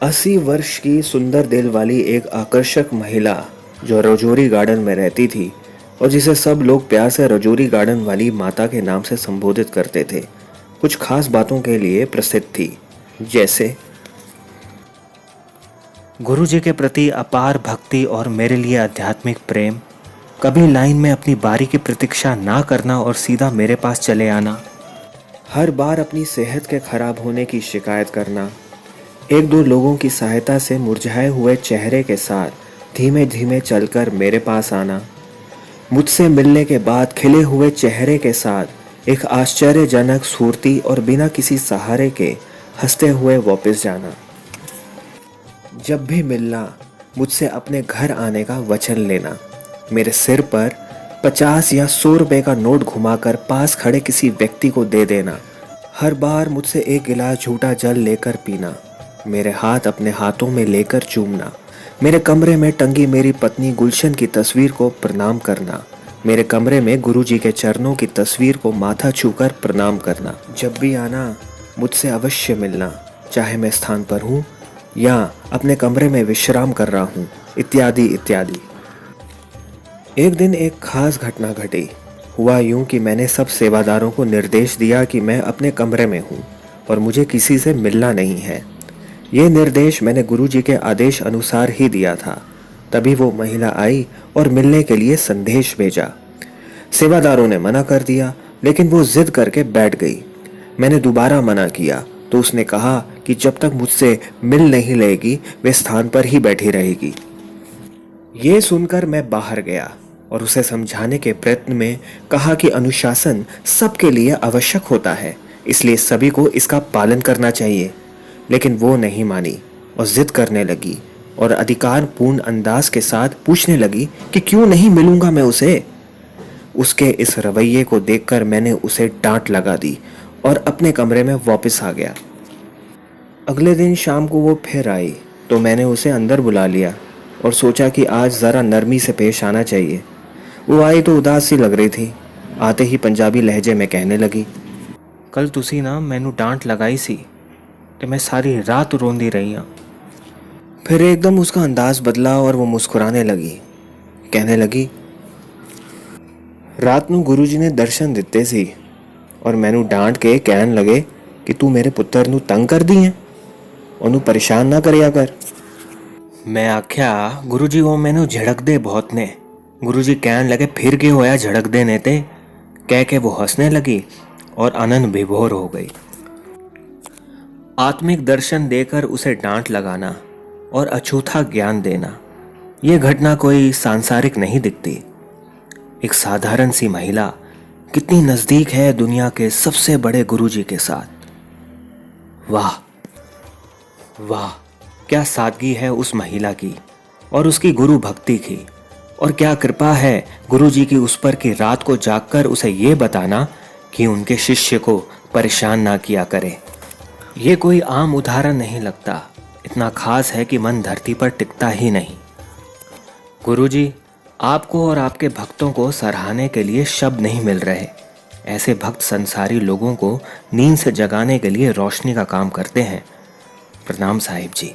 80 वर्ष की सुंदर दिल वाली एक आकर्षक महिला जो रजौरी गार्डन में रहती थी और जिसे सब लोग प्यार से रजौरी गार्डन वाली माता के नाम से संबोधित करते थे, कुछ खास बातों के लिए प्रसिद्ध थी। जैसे गुरु जी के प्रति अपार भक्ति और मेरे लिए आध्यात्मिक प्रेम, कभी लाइन में अपनी बारी की प्रतीक्षा ना करना और सीधा मेरे पास चले आना, हर बार अपनी सेहत के खराब होने की शिकायत करना, एक दो लोगों की सहायता से मुरझाए हुए चेहरे के साथ धीमे धीमे चलकर मेरे पास आना, मुझसे मिलने के बाद खिले हुए चेहरे के साथ एक आश्चर्यजनक स्फूर्ति और बिना किसी सहारे के हंसते हुए वापस जाना। जब भी मिलना, मुझसे अपने घर आने का वचन लेना, मेरे सिर पर 50 या 100 रुपए का नोट घुमाकर पास खड़े किसी व्यक्ति को दे देना, हर बार मुझसे एक गिलास झूठा जल लेकर पीना, मेरे हाथ अपने हाथों में लेकर चूमना, मेरे कमरे में टंगी मेरी पत्नी गुलशन की तस्वीर को प्रणाम करना, मेरे कमरे में गुरुजी के चरणों की तस्वीर को माथा छूकर प्रणाम करना। जब भी आना, मुझसे अवश्य मिलना, चाहे मैं स्थान पर हूँ या अपने कमरे में विश्राम कर रहा हूँ, इत्यादि इत्यादि। एक दिन एक खास घटना घटी। हुआ यूं कि मैंने सब सेवादारों को निर्देश दिया कि मैं अपने कमरे में हूँ और मुझे किसी से मिलना नहीं है। ये निर्देश मैंने गुरुजी के आदेश अनुसार ही दिया था। तभी वो महिला आई और मिलने के लिए संदेश भेजा। सेवादारों ने मना कर दिया, लेकिन वो जिद करके बैठ गई। मैंने दोबारा मना किया तो उसने कहा कि जब तक मुझसे मिल नहीं लेगी वे स्थान पर ही बैठी रहेगी। ये सुनकर मैं बाहर गया और उसे समझाने के प्रयत्न में कहा कि अनुशासन सबके लिए आवश्यक होता है, इसलिए सभी को इसका पालन करना चाहिए। लेकिन वो नहीं मानी और जिद करने लगी और अधिकारपूर्ण अंदाज के साथ पूछने लगी कि क्यों नहीं मिलूंगा मैं उसे। उसके इस रवैये को देखकर मैंने उसे डांट लगा दी और अपने कमरे में वापस आ गया। अगले दिन शाम को वो फिर आई तो मैंने उसे अंदर बुला लिया और सोचा कि आज ज़रा नरमी से पेश आना चाहिए। वो आई तो उदास सी लग रही थी। आते ही पंजाबी लहजे में कहने लगी, कल तुसी ना मैनू डांट लगाई सी तो मैं सारी रात रोंदी रही हाँ। फिर एकदम उसका अंदाज बदला और वो मुस्कुराने लगी। कहने लगी, रात ਨੂੰ गुरु जी ने दर्शन दिते सी और मैनू डांट के कहन लगे कि तू मेरे पुत्र ਨੂੰ तंग कर दी है, ਉਹਨੂੰ परेशान ना करिया कर। मैं आख्या, गुरु जी वो मैनू झड़कदे बहुत ने। गुरु जी कहन लगे, फिर की होया झड़कदे ने ते। कह के वो हंसने लगी और आनंद विभोर हो गई। आत्मिक दर्शन देकर उसे डांट लगाना और अछूता ज्ञान देना, यह घटना कोई सांसारिक नहीं दिखती। एक साधारण सी महिला कितनी नजदीक है दुनिया के सबसे बड़े गुरुजी के साथ। वाह वाह, क्या सादगी है उस महिला की और उसकी गुरु भक्ति की, और क्या कृपा है गुरुजी की उस पर कि रात को जागकर उसे ये बताना कि उनके शिष्य को परेशान ना किया करे। ये कोई आम उदाहरण नहीं लगता, इतना खास है कि मन धरती पर टिकता ही नहीं। गुरुजी, आपको और आपके भक्तों को सराहने के लिए शब्द नहीं मिल रहे। ऐसे भक्त संसारी लोगों को नींद से जगाने के लिए रोशनी का काम करते हैं। प्रणाम साहिब जी।